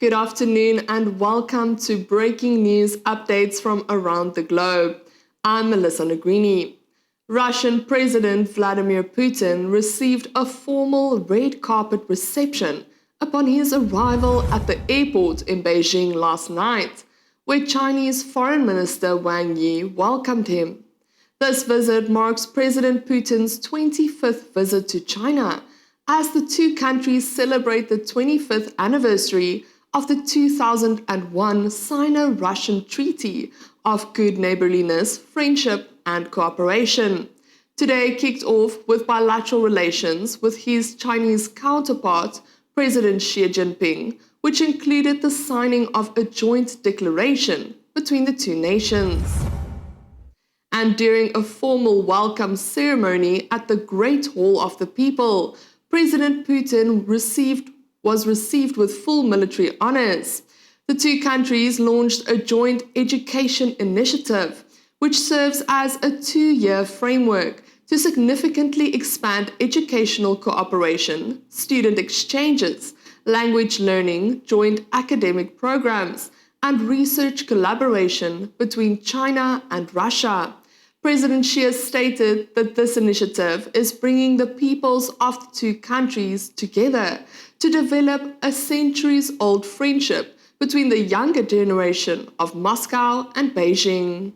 Good afternoon and welcome to breaking news updates from around the globe. I'm Melissa Negrini. Russian President Vladimir Putin received a formal red carpet reception upon his arrival at the airport in Beijing last night, where Chinese Foreign Minister Wang Yi welcomed him. This visit marks President Putin's 25th visit to China, as the two countries celebrate the 25th anniversary of the 2001 Sino-Russian Treaty of Good Neighborliness, Friendship and Cooperation. Today kicked off with bilateral relations with his Chinese counterpart, President Xi Jinping, which included the signing of a joint declaration between the two nations. And during a formal welcome ceremony at the Great Hall of the People, President Putin was received with full military honors. The two countries launched a joint education initiative, which serves as a 2-year framework to significantly expand educational cooperation, student exchanges, language learning, joint academic programs, and research collaboration between China and Russia. President Xi has stated that this initiative is bringing the peoples of the two countries together to develop a centuries-old friendship between the younger generation of Moscow and Beijing.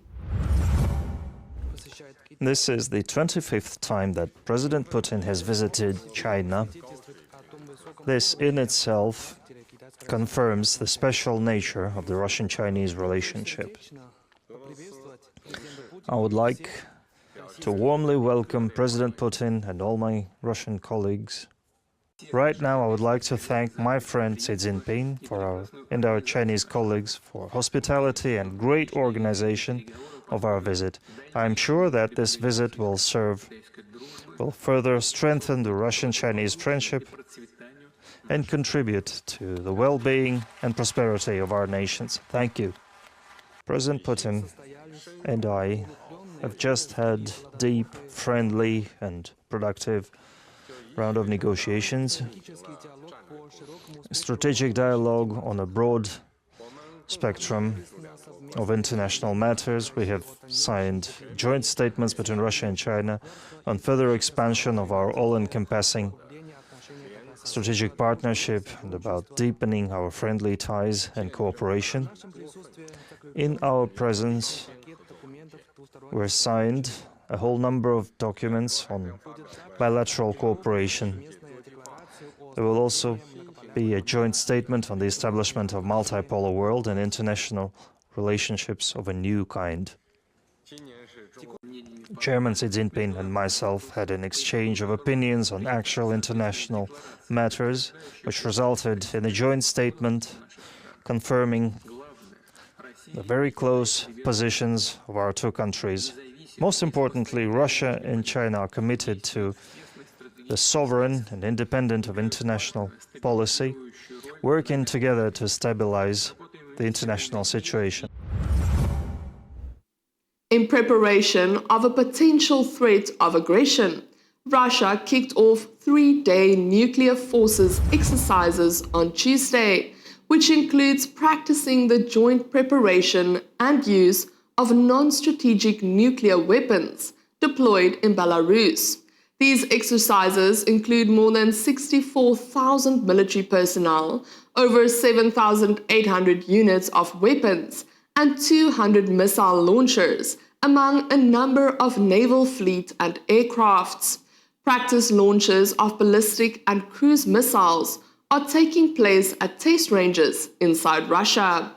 This is the 25th time that President Putin has visited China. This in itself confirms the special nature of the Russian-Chinese relationship. I would like to warmly welcome President Putin and all my Russian colleagues. Right now, I would like to thank my friend Xi Jinping and our Chinese colleagues for hospitality and great organization of our visit. I am sure that this visit will further strengthen the Russian-Chinese friendship and contribute to the well-being and prosperity of our nations. Thank you. President Putin and I have just had deep, friendly and productive round of negotiations, strategic dialogue on a broad spectrum of international matters. We have signed joint statements between Russia and China on further expansion of our all-encompassing strategic partnership and about deepening our friendly ties and cooperation. In our presence, were signed a whole number of documents on bilateral cooperation. There will also be a joint statement on the establishment of multipolar world and international relationships of a new kind. Chairman Xi Jinping and myself had an exchange of opinions on actual international matters, which resulted in a joint statement confirming the very close positions of our two countries. Most importantly, Russia and China are committed to the sovereign and independent of international policy, working together to stabilize the international situation. In preparation of a potential threat of aggression, Russia kicked off 3-day nuclear forces exercises on Tuesday, which includes practicing the joint preparation and use of non-strategic nuclear weapons deployed in Belarus. These exercises include more than 64,000 military personnel, over 7,800 units of weapons, and 200 missile launchers, among a number of naval fleet and aircrafts. Practice launches of ballistic and cruise missiles are taking place at test ranges inside Russia.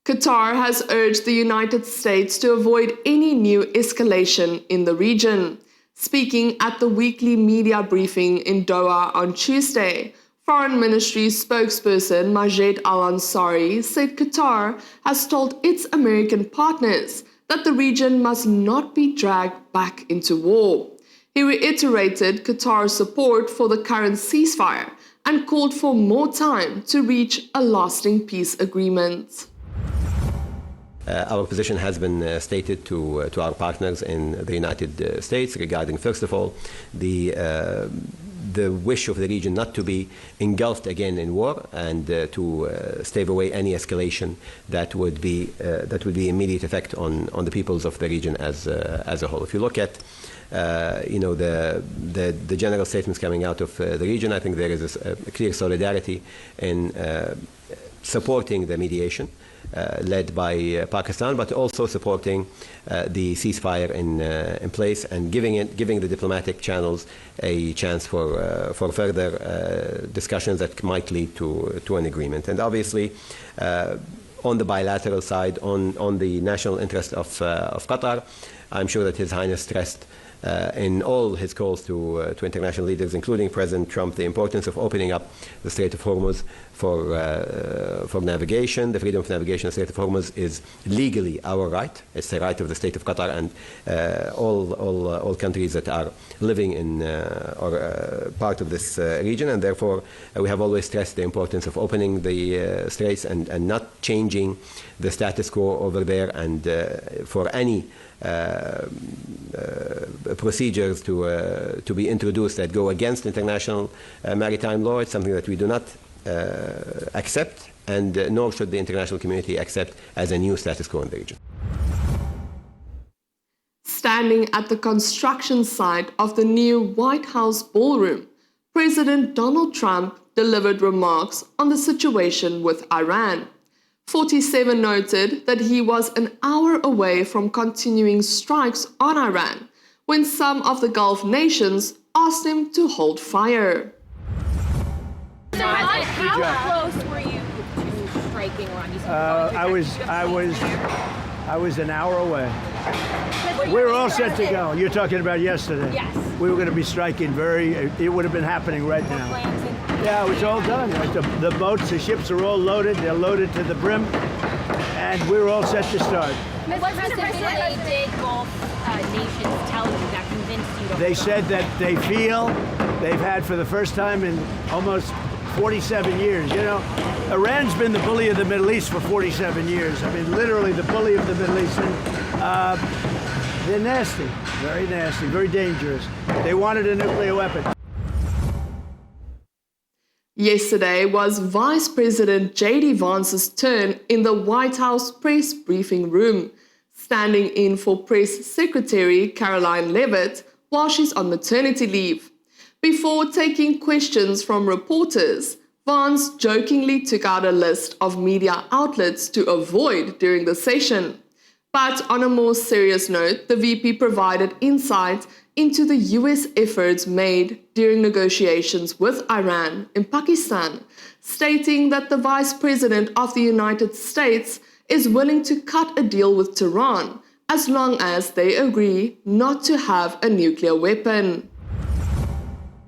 Qatar has urged the United States to avoid any new escalation in the region. Speaking at the weekly media briefing in Doha on Tuesday, Foreign Ministry spokesperson Majed Al-Ansari said Qatar has told its American partners that the region must not be dragged back into war. He reiterated Qatar's support for the current ceasefire and called for more time to reach a lasting peace agreement. Our position has been stated to our partners in the United States regarding, first of all, the the wish of the region not to be engulfed again in war, and to stave away any escalation that would be immediate effect on the peoples of the region as a whole. If you look at the general statements coming out of the region, I think there is a clear solidarity in supporting the mediation led by Pakistan, but also supporting the ceasefire in place, and giving the diplomatic channels a chance for further discussions that might lead to an agreement. And obviously, on the bilateral side, on the national interest of Qatar, I'm sure that His Highness stressed in all his calls to international leaders, including President Trump, the importance of opening up the Strait of Hormuz for navigation. The freedom of navigation of the Strait of Hormuz is legally our right. It's the right of the State of Qatar and all countries that are living in or part of this region. And therefore, we have always stressed the importance of opening the straits and not changing the status quo over there, and for any procedures to be introduced that go against international maritime law. It's something that we do not accept, and nor should the international community accept as a new status quo in the region. Standing at the construction site of the new White House ballroom, President Donald Trump delivered remarks on the situation with Iran. 47 noted that he was an hour away from continuing strikes on Iran when some of the Gulf nations asked him to hold fire. How close were you to striking Iran? I was an hour away. We were all set to go. You're talking about yesterday. Yes. We were going to be striking it would have been happening right now. Yeah, it was all done. The boats, the ships are all loaded. They're loaded to the brim. And we were all set to start. What specifically did Gulf nations tell you that convinced you to They said that they feel they've had for the first time in almost 47 years. You know, Iran's been the bully of the Middle East for 47 years. I mean, literally the bully of the Middle East. And, they're nasty, very dangerous. They wanted a nuclear weapon. Yesterday was Vice President J.D. Vance's turn in the White House press briefing room, standing in for Press Secretary Caroline Leavitt while she's on maternity leave. Before taking questions from reporters, Vance jokingly took out a list of media outlets to avoid during the session. But on a more serious note, the VP provided insight into the US efforts made during negotiations with Iran in Pakistan, stating that the Vice President of the United States is willing to cut a deal with Tehran as long as they agree not to have a nuclear weapon.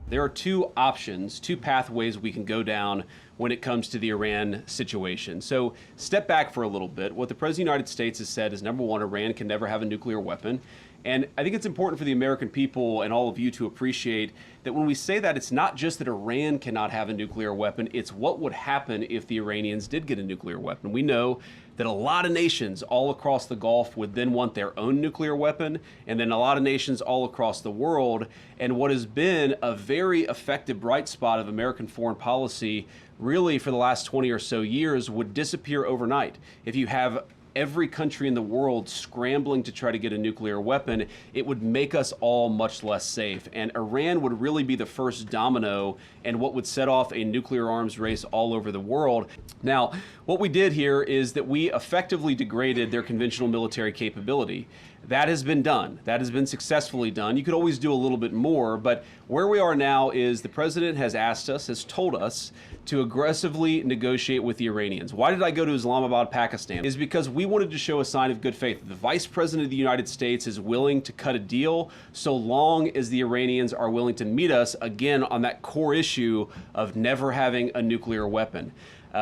There are two options, two pathways we can go down when it comes to the Iran situation. So step back for a little bit. What the President of the United States has said is, number one, Iran can never have a nuclear weapon. And I think it's important for the American people and all of you to appreciate that when we say that, it's not just that Iran cannot have a nuclear weapon, it's what would happen if the Iranians did get a nuclear weapon. We know that a lot of nations all across the Gulf would then want their own nuclear weapon, and then a lot of nations all across the world. And what has been a very effective bright spot of American foreign policy really for the last 20 or so years would disappear overnight. If you have every country in the world scrambling to try to get a nuclear weapon, it would make us all much less safe. And Iran would really be the first domino and what would set off a nuclear arms race all over the world. Now, what we did here is that we effectively degraded their conventional military capability. That has been done. That has been successfully done. You could always do a little bit more, but where we are now is the president has asked us, has told us to aggressively negotiate with the Iranians. Why did I go to Islamabad, Pakistan? Is because we wanted to show a sign of good faith. The Vice President of the United States is willing to cut a deal so long as the Iranians are willing to meet us again on that core issue of never having a nuclear weapon.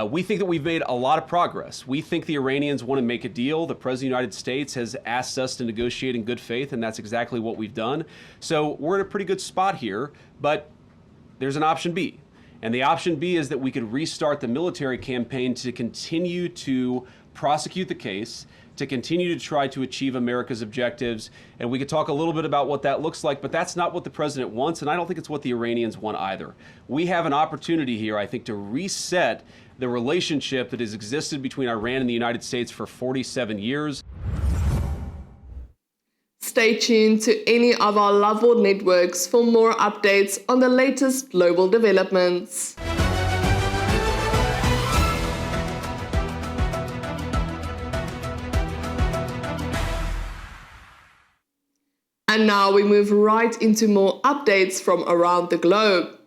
We think that we've made a lot of progress. We think the Iranians want to make a deal. The President of the United States has asked us to negotiate in good faith, and that's exactly what we've done. So we're in a pretty good spot here, but there's an option B. And the option B is that we could restart the military campaign to continue to prosecute the case, to continue to try to achieve America's objectives. And we could talk a little bit about what that looks like, but that's not what the president wants, and I don't think it's what the Iranians want either. We have an opportunity here, I think, to reset the relationship that has existed between Iran and the United States for 47 years. Stay tuned to any of our Loveboard networks for more updates on the latest global developments. And now we move right into more updates from around the globe.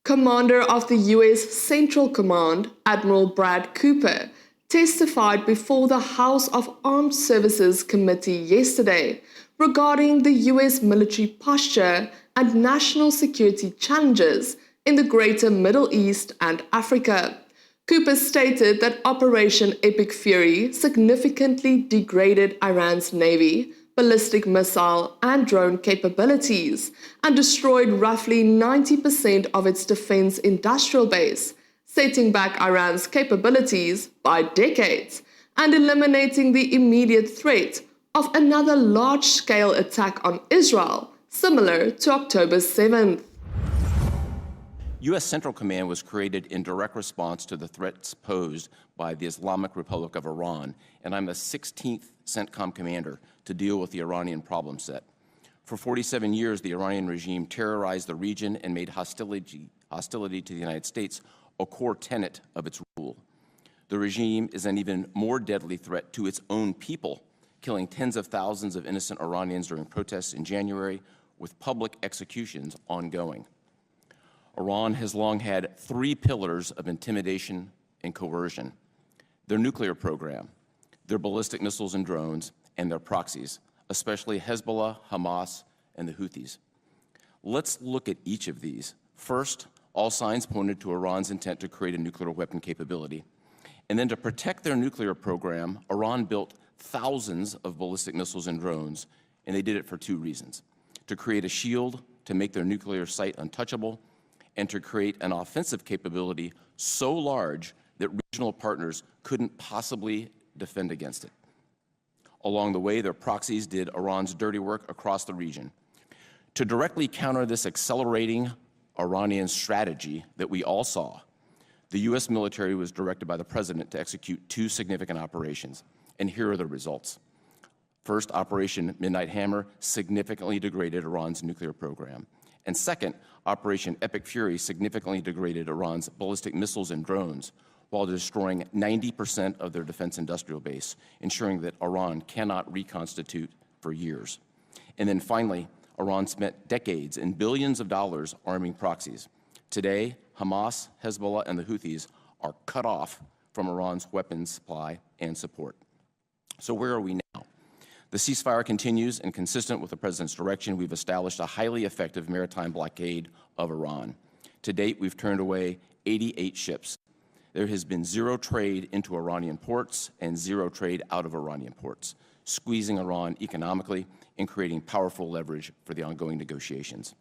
Commander of the U.S. Central Command, Admiral Brad Cooper, testified before the House of Armed Services Committee yesterday regarding the U.S. military posture and national security challenges in the greater Middle East and Africa. Cooper stated that Operation Epic Fury significantly degraded Iran's navy, ballistic missile and drone capabilities, and destroyed roughly 90% of its defense industrial base, setting back Iran's capabilities by decades and eliminating the immediate threat of another large-scale attack on Israel, similar to October 7th. U.S. Central Command was created in direct response to the threats posed by the Islamic Republic of Iran, and I'm the 16th CENTCOM commander to deal with the Iranian problem set. For 47 years, the Iranian regime terrorized the region and made hostility to the United States a core tenet of its rule. The regime is an even more deadly threat to its own people, killing tens of thousands of innocent Iranians during protests in January, with public executions ongoing. Iran has long had three pillars of intimidation and coercion: their nuclear program, their ballistic missiles and drones, and their proxies, especially Hezbollah, Hamas, and the Houthis. Let's look at each of these. First, all signs pointed to Iran's intent to create a nuclear weapon capability. And then to protect their nuclear program, Iran built thousands of ballistic missiles and drones, and they did it for two reasons: to create a shield to make their nuclear site untouchable, and to create an offensive capability so large that regional partners couldn't possibly defend against it. Along the way, their proxies did Iran's dirty work across the region. To directly counter this accelerating Iranian strategy that we all saw, the U.S. military was directed by the president to execute two significant operations, and here are the results. First, Operation Midnight Hammer significantly degraded Iran's nuclear program. And second, Operation Epic Fury significantly degraded Iran's ballistic missiles and drones while destroying 90% of their defense industrial base, ensuring that Iran cannot reconstitute for years. And then finally, Iran spent decades and billions of dollars arming proxies. Today, Hamas, Hezbollah, and the Houthis are cut off from Iran's weapons supply and support. So where are we now? The ceasefire continues, and consistent with the president's direction, we've established a highly effective maritime blockade of Iran. To date, we've turned away 88 ships. There has been zero trade into Iranian ports and zero trade out of Iranian ports, squeezing Iran economically and creating powerful leverage for the ongoing negotiations.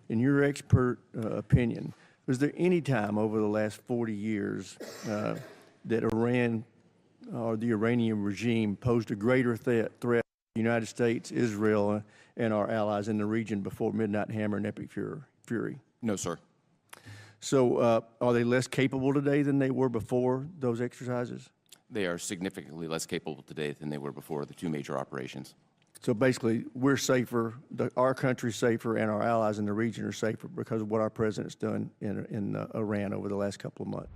In your expert opinion, was there any time over the last 40 years that Iran or the Iranian regime posed a greater threat to the United States, Israel, and our allies in the region before Midnight Hammer and Epic Fury? No, sir. So are they less capable today than they were before those exercises? They are significantly less capable today than they were before the two major operations. So basically, we're safer, our country's safer, and our allies in the region are safer because of what our president's done in Iran over the last couple of months.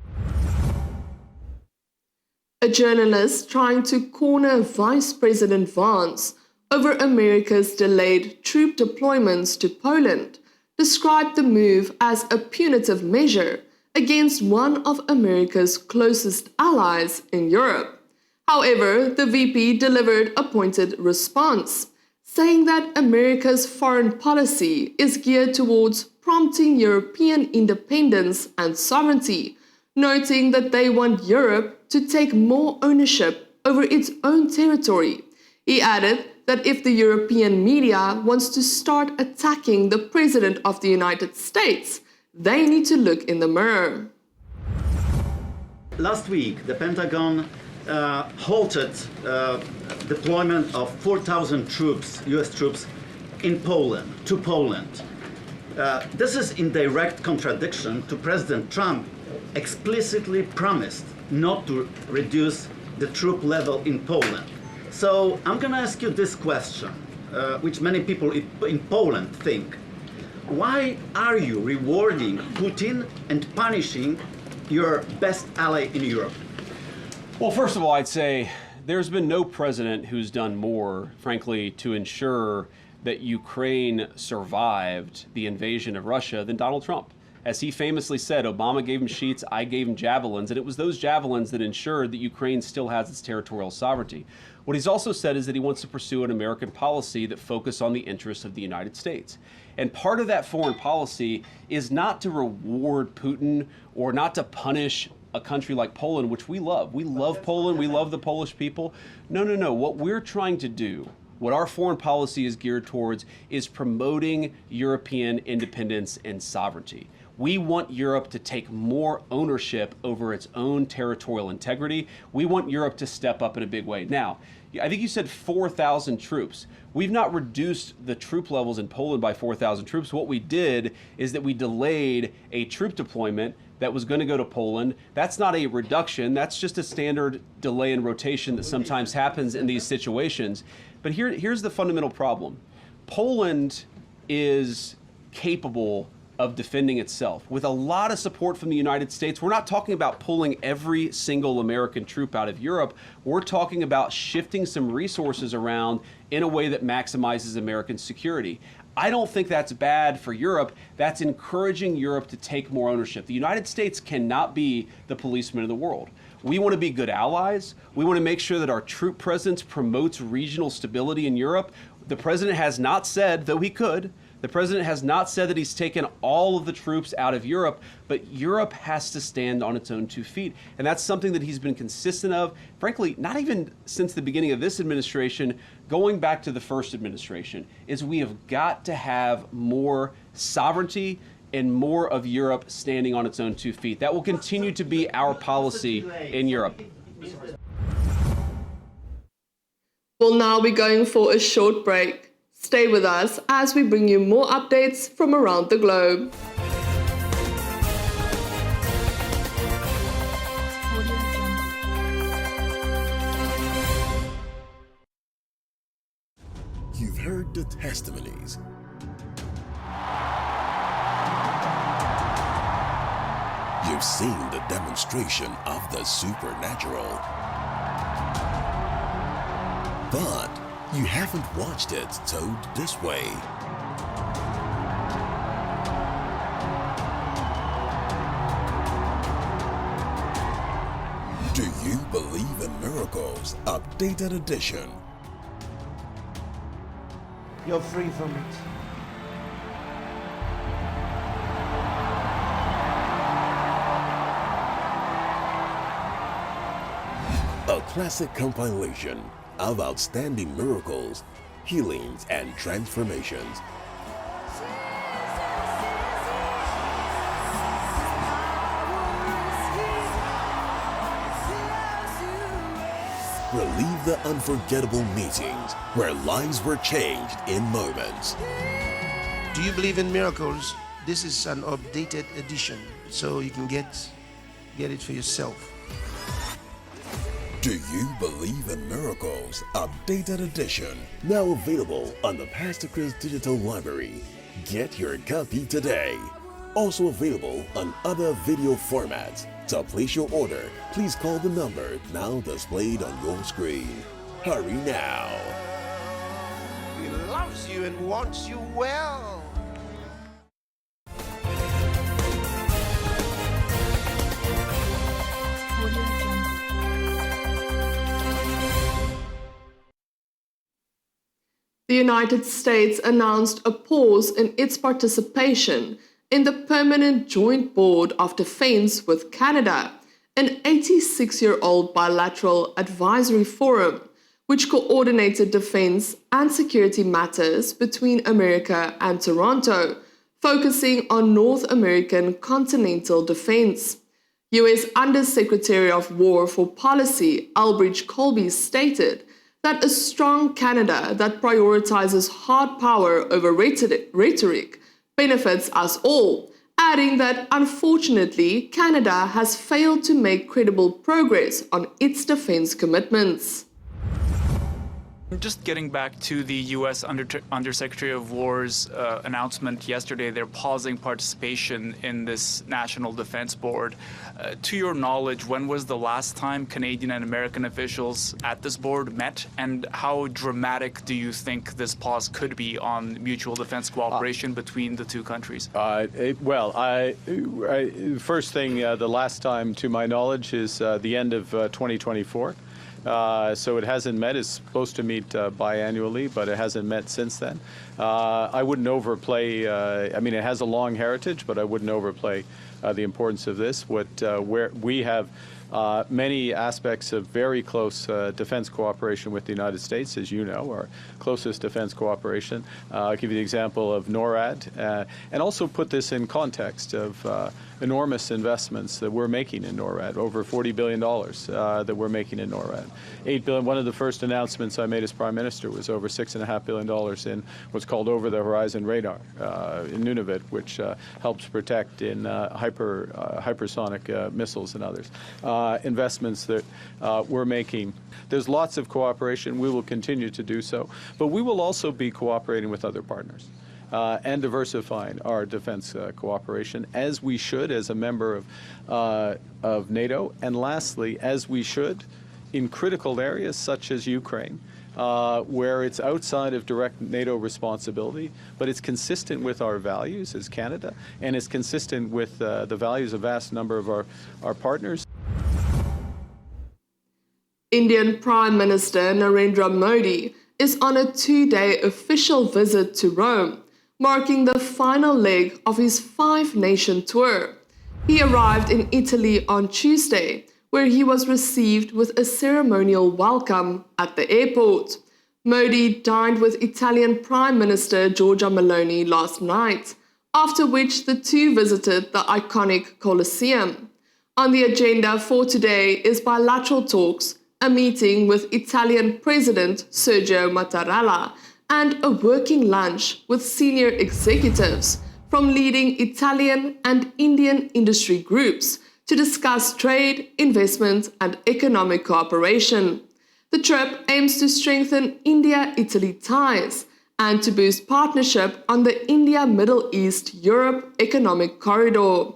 A journalist trying to corner Vice President Vance over America's delayed troop deployments to Poland described the move as a punitive measure against one of America's closest allies in Europe. However, the VP delivered a pointed response, saying that America's foreign policy is geared towards prompting European independence and sovereignty, noting that they want Europe to take more ownership over its own territory. He added that if the European media wants to start attacking the President of the United States, they need to look in the mirror. Last week, the Pentagon halted deployment of 4,000 troops, U.S. troops, in Poland, to Poland. This is in direct contradiction to President Trump explicitly promised not to reduce the troop level in Poland. So I'm going to ask you this question, which many people in Poland think. Why are you rewarding Putin and punishing your best ally in Europe? Well, first of all, I'd say there's been no president who's done more, frankly, to ensure that Ukraine survived the invasion of Russia than Donald Trump. As he famously said, Obama gave him sheets, I gave him javelins, and it was those javelins that ensured that Ukraine still has its territorial sovereignty. What he's also said is that he wants to pursue an American policy that focuses on the interests of the United States. And part of that foreign policy is not to reward Putin or not to punish a country like Poland, which we love. We love Poland, we love the Polish people. No. What we're trying to do, what our foreign policy is geared towards, is promoting European independence and sovereignty. We want Europe to take more ownership over its own territorial integrity. We want Europe to step up in a big way. Now, I think you said 4,000 troops. We've not reduced the troop levels in Poland by 4,000 troops. What we did is that we delayed a troop deployment that was going to go to Poland. That's not a reduction. That's just a standard delay in rotation that sometimes happens in these situations. But here's the fundamental problem. Poland is capable of defending itself with a lot of support from the United States. We're not talking about pulling every single American troop out of Europe. We're talking about shifting some resources around in a way that maximizes American security. I don't think that's bad for Europe. That's encouraging Europe to take more ownership. The United States cannot be the policeman of the world. We want to be good allies. We want to make sure that our troop presence promotes regional stability in Europe. The president has not said, though he could, the president has not said that he's taken all of the troops out of Europe, but Europe has to stand on its own 2 feet. And that's something that he's been consistent of, frankly, not even since the beginning of this administration, going back to the first administration, is we have got to have more sovereignty and more of Europe standing on its own 2 feet. That will continue to be our policy in Europe. We'll now be going for a short break. Stay with us as we bring you more updates from around the globe. You've heard the testimonies. You've seen the demonstration of the supernatural. But you haven't watched it told this way. Do you believe in miracles? Updated edition. You're free from it. A classic compilation of outstanding miracles, healings, and transformations. Relive the unforgettable meetings where lives were changed in moments. Do you believe in miracles? This is an updated edition, so you can get it for yourself. Do you believe in miracles? Updated edition. Now available on the Pastor Chris Digital Library. Get your copy today. Also available on other video formats. To place your order, please call the number now displayed on your screen. Hurry now. He loves you and wants you well. The United States announced a pause in its participation in the Permanent Joint Board of Defense with Canada, an 86-year-old bilateral advisory forum which coordinated defense and security matters between America and Toronto, focusing on North American continental defense. US Undersecretary of War for Policy Elbridge Colby stated that a strong Canada that prioritizes hard power over rhetoric benefits us all, adding that unfortunately Canada has failed to make credible progress on its defense commitments. Just getting back to the U.S. Undersecretary of War's announcement yesterday, they're pausing participation in this National Defense Board. To your knowledge, when was the last time Canadian and American officials at this board met, and how dramatic do you think this pause could be on mutual defense cooperation between the two countries? First thing, the last time, to my knowledge, is the end of 2024. So it hasn't met. It's supposed to meet biannually, but it hasn't met since then. I wouldn't overplay. I mean, it has a long heritage, but I wouldn't overplay the importance of this. Where we have many aspects of very close defense cooperation with the United States, as you know, our closest defense cooperation. I'll give you the example of NORAD, and also put this in context of enormous investments that we're making in NORAD, over $40 billion that we're making in NORAD. $8 billion. One of the first announcements I made as Prime Minister was over $6.5 billion in what's called Over-the-Horizon Radar in Nunavut, which helps protect in hypersonic missiles and others. Investments that we're making. There's lots of cooperation. We will continue to do so. But we will also be cooperating with other partners. And diversifying our defense cooperation, as we should as a member of NATO, and lastly, as we should in critical areas such as Ukraine, where it's outside of direct NATO responsibility, but it's consistent with our values as Canada, and it's consistent with the values of a vast number of our partners. Indian Prime Minister Narendra Modi is on a 2-day official visit to Rome, marking the final leg of his 5-nation tour. He arrived in Italy on Tuesday, where he was received with a ceremonial welcome at the airport. Modi dined with Italian Prime Minister Giorgia Meloni last night, after which the two visited the iconic Colosseum. On the agenda for today is bilateral talks, a meeting with Italian President Sergio Mattarella, and a working lunch with senior executives from leading Italian and Indian industry groups to discuss trade, investment, and economic cooperation. The trip aims to strengthen India-Italy ties and to boost partnership on the India-Middle East-Europe economic corridor.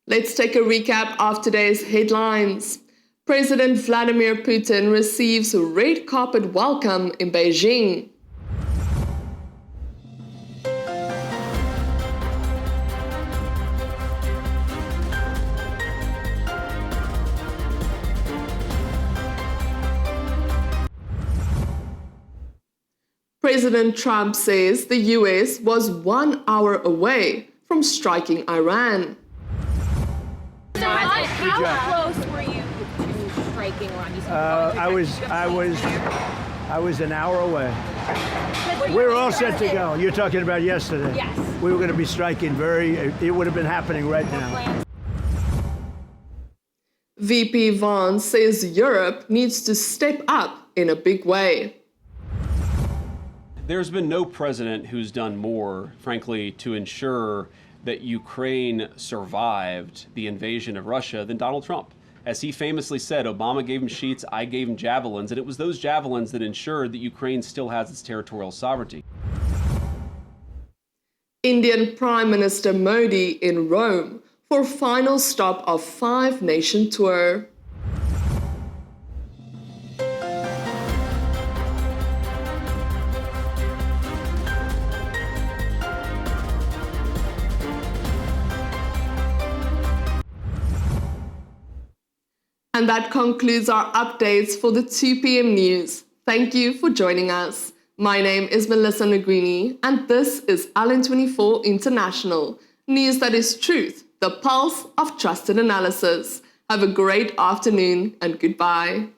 Let's take a recap of today's headlines. President Vladimir Putin receives a red carpet welcome in Beijing. President Trump says the US was 1 hour away from striking Iran. How close were you to striking Iran? I was an hour away. We were all set to go. You're talking about yesterday. Yes. We were going to be striking it would have been happening right now. VP Vance says Europe needs to step up in a big way. There's been no president who's done more, frankly, to ensure that Ukraine survived the invasion of Russia than Donald Trump. As he famously said, Obama gave him sheets, I gave him javelins, and it was those javelins that ensured that Ukraine still has its territorial sovereignty. Indian Prime Minister Modi in Rome for final stop of 5-nation tour. And that concludes our updates for the 2 p.m. news. Thank you for joining us. My name is Melissa Negrini, and this is LN24 International, news that is truth the pulse of trusted analysis. Have a great afternoon and goodbye.